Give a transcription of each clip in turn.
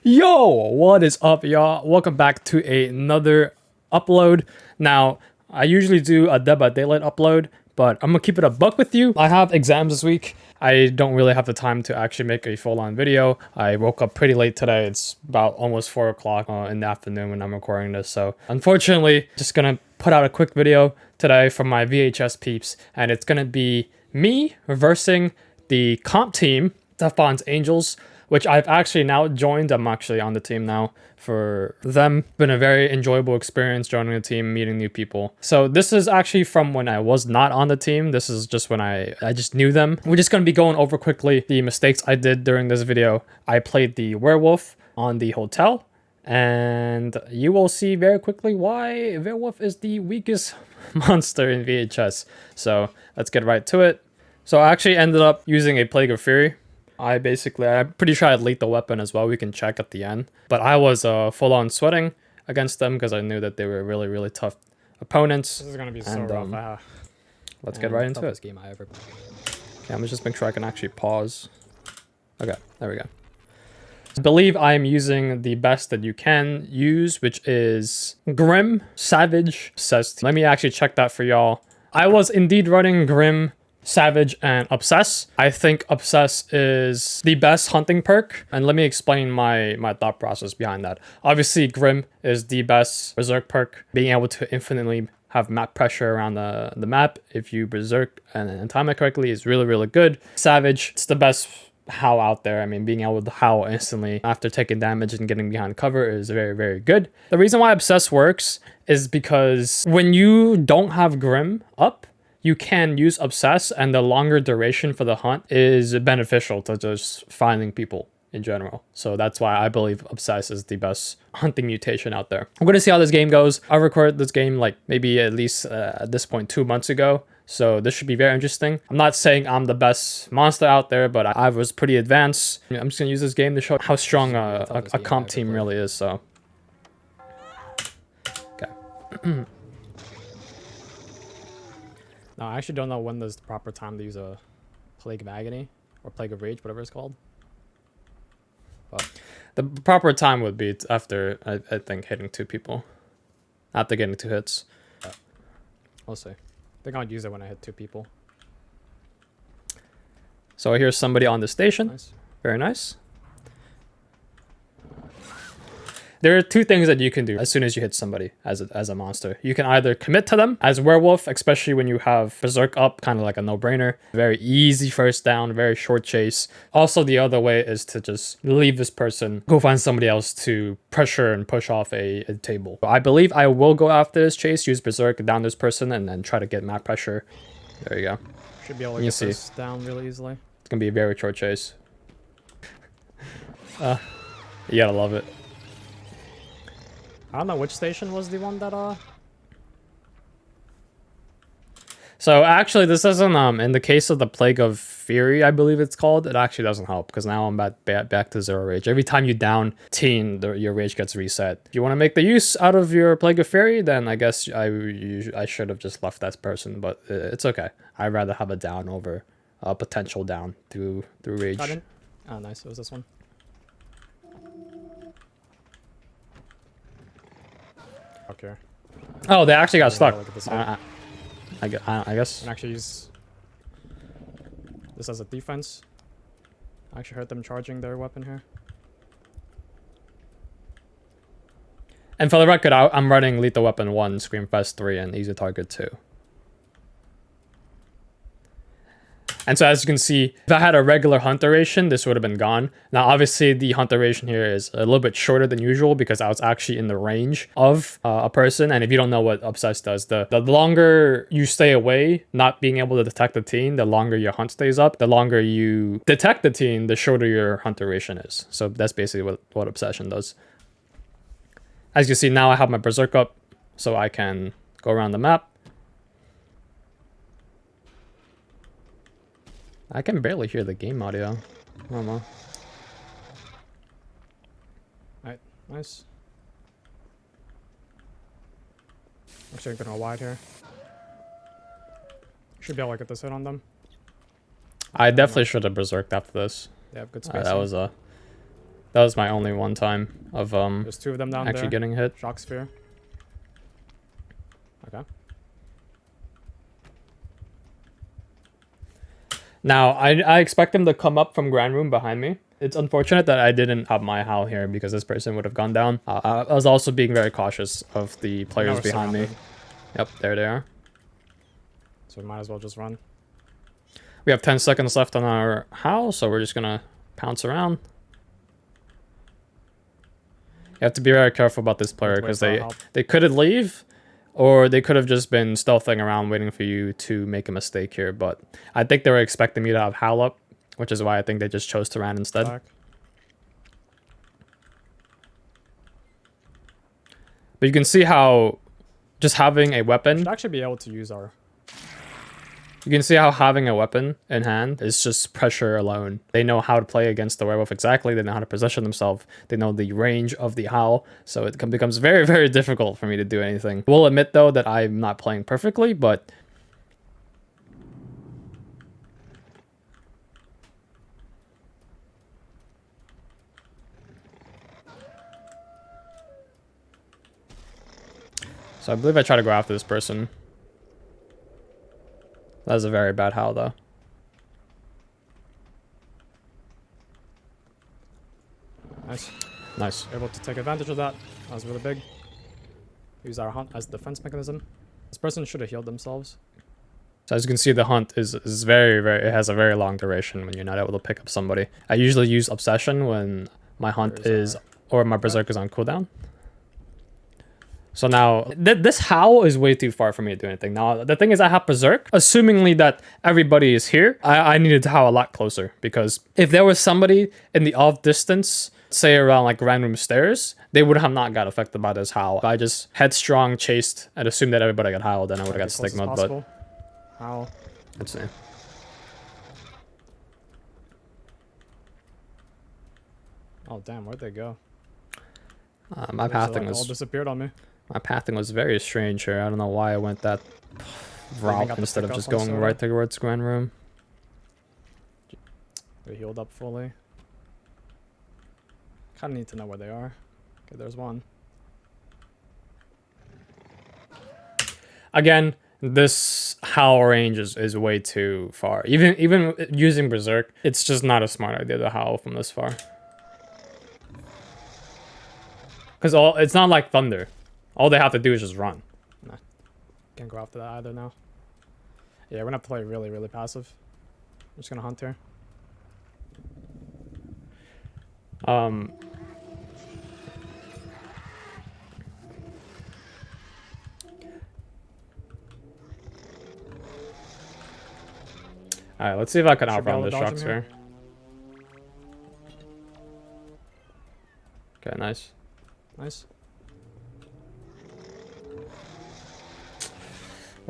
Yo, what is up, y'all? Welcome back to another upload. Now, I usually do a Dead by Daylight upload, but I'm gonna keep it a buck with you. I have exams this week. I don't really have the time to actually make a full-on video. I woke up pretty late today. It's about almost 4 o'clock in the afternoon when I'm recording this. So unfortunately, just gonna put out a quick video today from my VHS peeps, and it's gonna be me reversing the comp team, Stefan's Angels, which I've actually now joined. I'm actually on the team now for them. Been a very enjoyable experience joining the team, meeting new people. So this is actually from when I was not on the team. This is just when I just knew them. We're just going to be going over quickly the mistakes I did during this video. I played the Werewolf on the hotel, and you will see very quickly why Werewolf is the weakest monster in VHS. So let's get right to it. So I actually ended up using a Plague of Fury. I'm pretty sure I had lethal weapon as well. We can check at the end. But I was full-on sweating against them because I knew that they were really, really tough opponents. This is going to be so rough. Let's get right into it. Game I ever played. Okay, I'm just make sure I can actually pause. Okay, there we go. I believe I'm using the best that you can use, which is Grim, Savage, Obsessed. Let me actually check that for y'all. I was indeed running Grim, Savage, and Obsess. I think Obsess is the best hunting perk, and let me explain my thought process behind that. Obviously, Grim is the best berserk perk, being able to infinitely have map pressure around the map if you berserk and time it correctly is really, really good. Savage, it's the best howl out there. I mean, being able to howl instantly after taking damage and getting behind cover is very, very good. The reason why Obsess works is because when you don't have Grim up, you can use Obsess, and the longer duration for the hunt is beneficial to just finding people in general. So that's why I believe Obsess is the best hunting mutation out there. I'm going to see how this game goes. I recorded this game like maybe at least at this point 2 months ago. So this should be very interesting. I'm not saying I'm the best monster out there, but I was pretty advanced. I'm just going to use this game to show how strong a comp team really is. So, okay. No, I actually don't know when there's the proper time to use a Plague of Agony or Plague of Rage, whatever it's called. But the proper time would be after, I think, hitting 2 people. After getting 2 hits. We'll see. I think I'll use it when I hit 2 people. So here's somebody on the station. Nice. Very nice. There are 2 things that you can do as soon as you hit somebody as a monster. You can either commit to them as Werewolf, especially when you have Berserk up, kind of like a no-brainer. Very easy first down, very short chase. Also, the other way is to just leave this person, go find somebody else to pressure and push off a table. I believe I will go after this chase, use Berserk down this person, and then try to get map pressure. There you go. Should be able to get this down really easily. It's going to be a very short chase. You gotta love it. I don't know which station was the one that So actually, this doesn't in the case of the Plague of Fury, I believe it's called, it actually doesn't help because now I'm back to 0 rage. Every time you down teen, your rage gets reset. If you want to make the use out of your Plague of Fury, then I guess I should have just left that person, but it's okay. I'd rather have a down over a potential down through rage. Oh, nice. It was this one. Okay. Oh, they actually got stuck. I guess. I can actually use this as a defense. I actually heard them charging their weapon here. And for the record, I'm running Lethal Weapon 1, Screamfest 3, and Easy Target 2. And so as you can see, if I had a regular hunt duration, this would have been gone. Now, obviously, the hunt duration here is a little bit shorter than usual because I was actually in the range of a person. And if you don't know what Obsess does, the longer you stay away, not being able to detect the teen, the longer your hunt stays up. The longer you detect the teen, the shorter your hunt duration is. So that's basically what Obsession does. As you see, now I have my Berserk up, so I can go around the map. I can barely hear the game audio. I don't know. Alright, nice. Actually, I'm gonna go wide here. Should be able to get this hit on them. I definitely should have berserked after this. They have good spacing. That was That was my only one time of There's 2 of them down actually there. getting hit. Shock sphere. Okay. Now, I expect them to come up from Grand Room behind me. It's unfortunate that I didn't have my howl here because this person would have gone down. I was also being very cautious of the players behind me. Yep, there they are. So we might as well just run. We have 10 seconds left on our howl, so we're just gonna pounce around. You have to be very careful about this player because they could leave, or they could have just been stealthing around waiting for you to make a mistake here. But I think they were expecting me to have howl up, which is why I think they just chose to run instead. Back. But you can see how just having a weapon... Should actually be able to use our... You can see how having a weapon in hand is just pressure alone. They know how to play against the werewolf exactly. They know how to position themselves. They know the range of the howl. So it becomes very, very difficult for me to do anything. We'll admit, though, that I'm not playing perfectly, but... So I believe I try to go after this person. That was a very bad howl, though. Nice. Nice. Able to take advantage of that. That was really big. Use our hunt as a defense mechanism. This person should have healed themselves. So as you can see, the hunt is very, it has a very long duration when you're not able to pick up somebody. I usually use Obsession when my hunt is, or my Berserk is on cooldown. So now, this howl is way too far for me to do anything. Now, the thing is I have Berserk. Assumingly that everybody is here, I needed to howl a lot closer. Because if there was somebody in the off distance, say around like Grand Room stairs, they would have not got affected by this howl. I just headstrong chased and assumed that everybody got howled, and I would have got stigma. But howl. Let's see. Oh damn, where'd they go? My pathing all was... disappeared on me. My pathing was very strange here. I don't know why I went that route instead of just going right towards Grand Room. They healed up fully. Kind of need to know where they are. Okay, there's one. Again, this howl range is way too far. Even using Berserk, it's just not a smart idea to howl from this far. Because it's not like Thunder. All they have to do is just run. Nah. Can't go after that either now. Yeah, we're gonna play really, really passive. I'm just gonna hunt here. Alright, let's see if I can outrun this shock sphere. Okay, nice. Nice.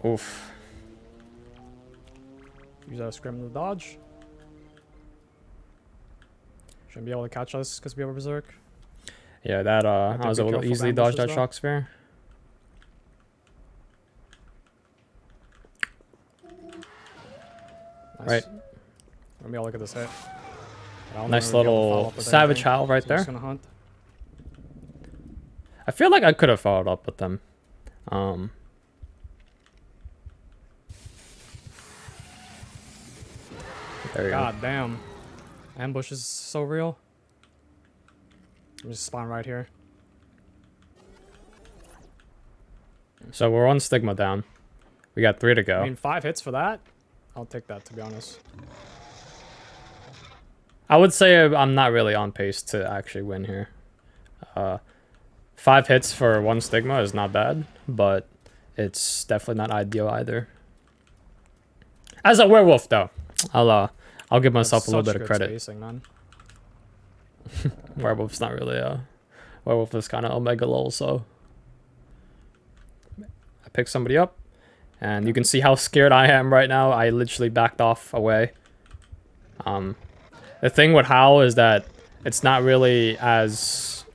Oof. Use our scrim to dodge. Shouldn't be able to catch us because we have a Berserk. Yeah, that I was able to easily dodge that shock sphere. Nice. Right. Let me all look at this hit. Nice little savage howl right there. Just gonna hunt. I feel like I could have followed up with them. There you go. God damn. Ambush is so real. Let me just spawn right here. So we're one stigma down. We got 3 to go. I mean, 5 hits for that? I'll take that, to be honest. I would say I'm not really on pace to actually win here. 5 hits for 1 stigma is not bad, but it's definitely not ideal either. As a werewolf, though, I'll give myself a little bit of credit. Spacing, man. Werewolf's not really a... Werewolf is kind of omega lol, so... I pick somebody up, and you can see how scared I am right now. I literally backed off away. The thing with Howl is that it's not really as...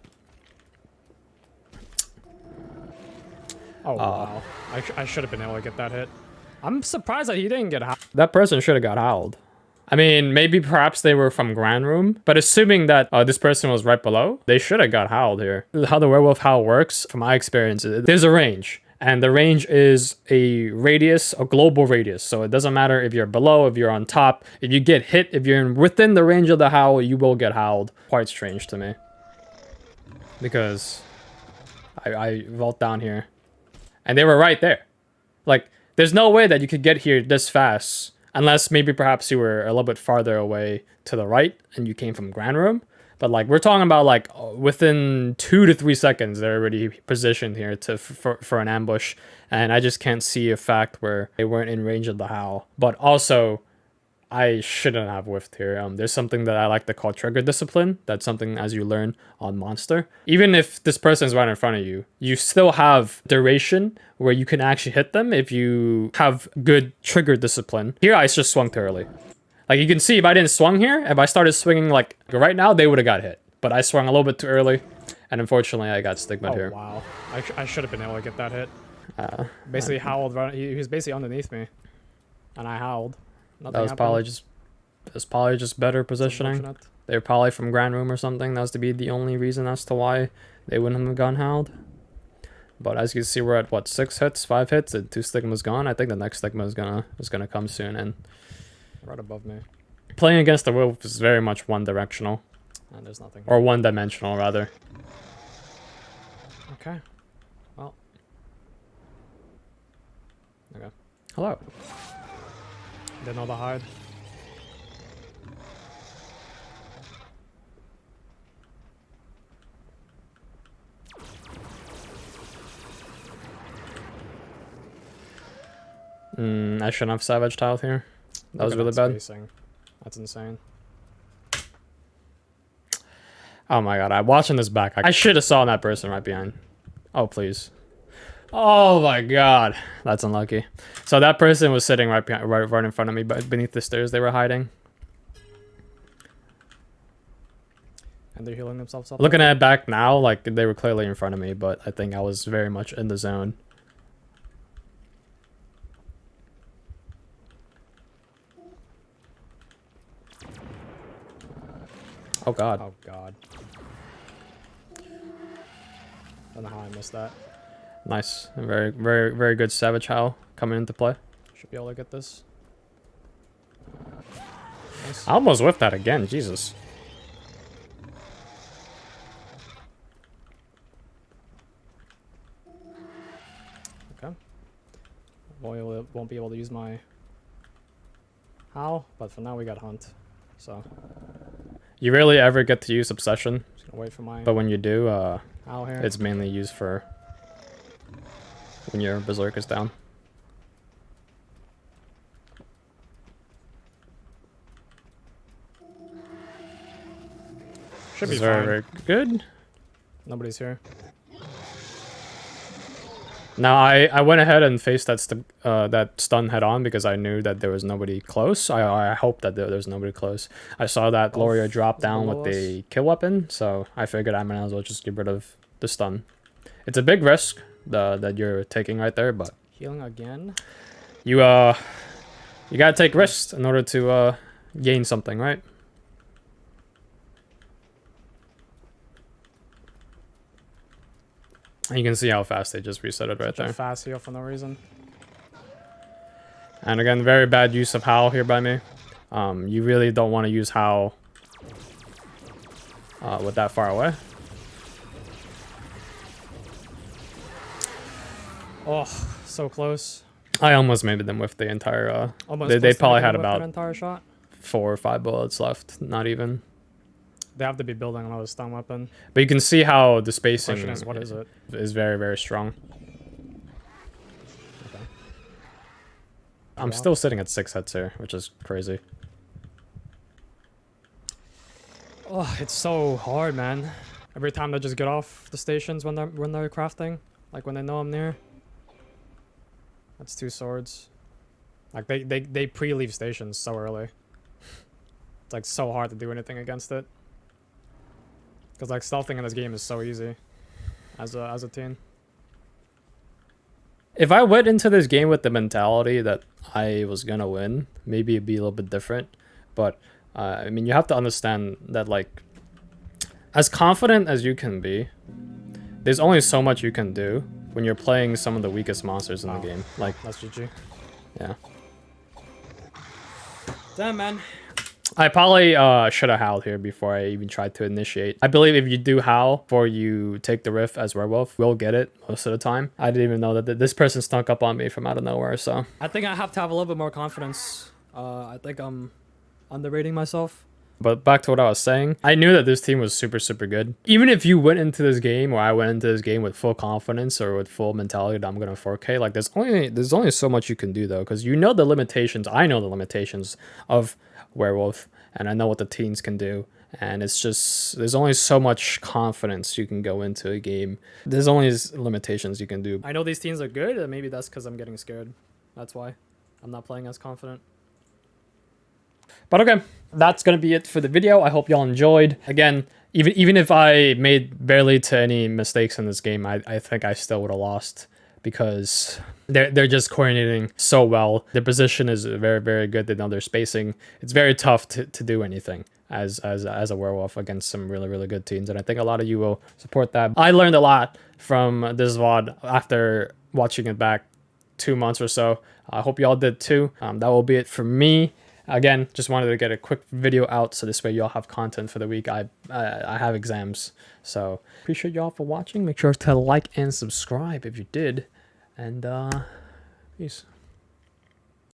Oh, wow. I should have been able to get that hit. I'm surprised that he didn't get howled. That person should have got howled. I mean, maybe perhaps they were from Grand Room, but assuming that this person was right below, they should have got howled here. How the werewolf howl works, from my experience, there's a range. And the range is a radius, a global radius. So it doesn't matter if you're below, if you're on top. If you get hit, if you're within the range of the howl, you will get howled. Quite strange to me. Because I vault down here. And they were right there. Like, there's no way that you could get here this fast. Unless maybe perhaps you were a little bit farther away to the right and you came from Grand Room. But like we're talking about like within 2 to 3 seconds they're already positioned here for an ambush, and I just can't see a fact where they weren't in range of the howl. But also, I shouldn't have whiffed here. There's something that I like to call trigger discipline. That's something as you learn on Monster. Even if this person is right in front of you, you still have duration where you can actually hit them if you have good trigger discipline. Here I just swung too early. Like you can see, if I didn't swung here, if I started swinging like right now, they would have got hit. But I swung a little bit too early, and unfortunately I got stigma'd here. Oh wow, I should have been able to get that hit. Basically howled, he was basically underneath me, and I howled. Nothing that was happened. probably just better positioning. They were probably from Grand Room or something. That was to be the only reason as to why they wouldn't have gone howled. But as you can see, we're at what, 6 hits, 5 hits, and 2 stigmas gone. I think the next stigma is gonna come soon, and right above me. Playing against the wolf is very much one-directional. And there's nothing. Or one-dimensional, rather. Okay. Well. Okay. Hello. Didn't know the hide. I shouldn't have Savage tiled here. That was really bad. Spacing. That's insane. Oh my god, I'm watching this back. I should have saw that person right behind. Oh, please. Oh my god. That's unlucky. So that person was sitting right behind, right in front of me, but beneath the stairs they were hiding. And they're healing themselves up. Looking at it back now, like they were clearly in front of me, but I think I was very much in the zone. Oh god. Oh god. Don't know how I missed that. Nice. Very, very, very good Savage Howl coming into play. Should be able to get this. Nice. I almost whiffed that again. Jesus. Okay. Won't be able to use my howl, but for now we got hunt. So. You rarely ever get to use Obsession. Just gonna wait for my. But when you do, howl here. it's mainly used for when your Berserk is down. Should be very, fine. very good. Nobody's here. Now I went ahead and faced that stun head on because I knew that there was nobody close. I hoped that there was nobody close. I saw that Gloria drop down with the kill weapon, so I figured I might as well just get rid of the stun. It's a big risk that you're taking right there, but Healing again. you gotta take risks in order to gain something, right? And you can see how fast they just reset it right there. Fast heal for no reason. And again, very bad use of Howl here by me. You really don't want to use Howl with that far away. Oh, so close. I almost made them with the entire. Almost They probably had about entire shot. 4 or 5 bullets left. Not even. They have to be building another stun weapon. But you can see how the spacing Question is, what is it? Is very, very strong. Okay. I'm still sitting at 6 hits here, which is crazy. Oh, it's so hard, man. Every time they just get off the stations when they're crafting, like when they know I'm near. That's 2 swords. Like they pre-leave stations so early. It's like so hard to do anything against it. Because like stealthing in this game is so easy as a teen. If I went into this game with the mentality that I was gonna win, maybe it'd be a little bit different. But I mean, you have to understand that, like, as confident as you can be, there's only so much you can do when you're playing some of the weakest monsters in the game. Like, that's GG. yeah. Damn, man. I probably should have howled here before I even tried to initiate. I believe if you do howl before you take the riff as Werewolf, we'll get it most of the time. I didn't even know that this person snuck up on me from out of nowhere, so. I think I have to have a little bit more confidence. I think I'm underrating myself. But back to what I was saying, I knew that this team was super, super good. Even if you went into this game, or I went into this game with full confidence or with full mentality that I'm gonna 4K, like there's only so much you can do though, because you know the limitations. I know the limitations of Werewolf, and I know what the teens can do. And it's just, there's only so much confidence you can go into a game. There's only limitations you can do. I know these teams are good, and maybe that's because I'm getting scared. That's why I'm not playing as confident. But okay, that's gonna be it for the video. I hope y'all enjoyed. Again, even if I made barely to any mistakes in this game, I think I still would have lost, because they're just coordinating so well. The position is very, very good. They know their spacing. It's very tough to do anything as a Werewolf against some really, really good teams, and I think a lot of you will support that. I learned a lot from this VOD after watching it back 2 months or so. I hope y'all did too. That will be it for me. Again, just wanted to get a quick video out so this way y'all have content for the week. I have exams, so appreciate y'all for watching. Make sure to like and subscribe if you did, and peace.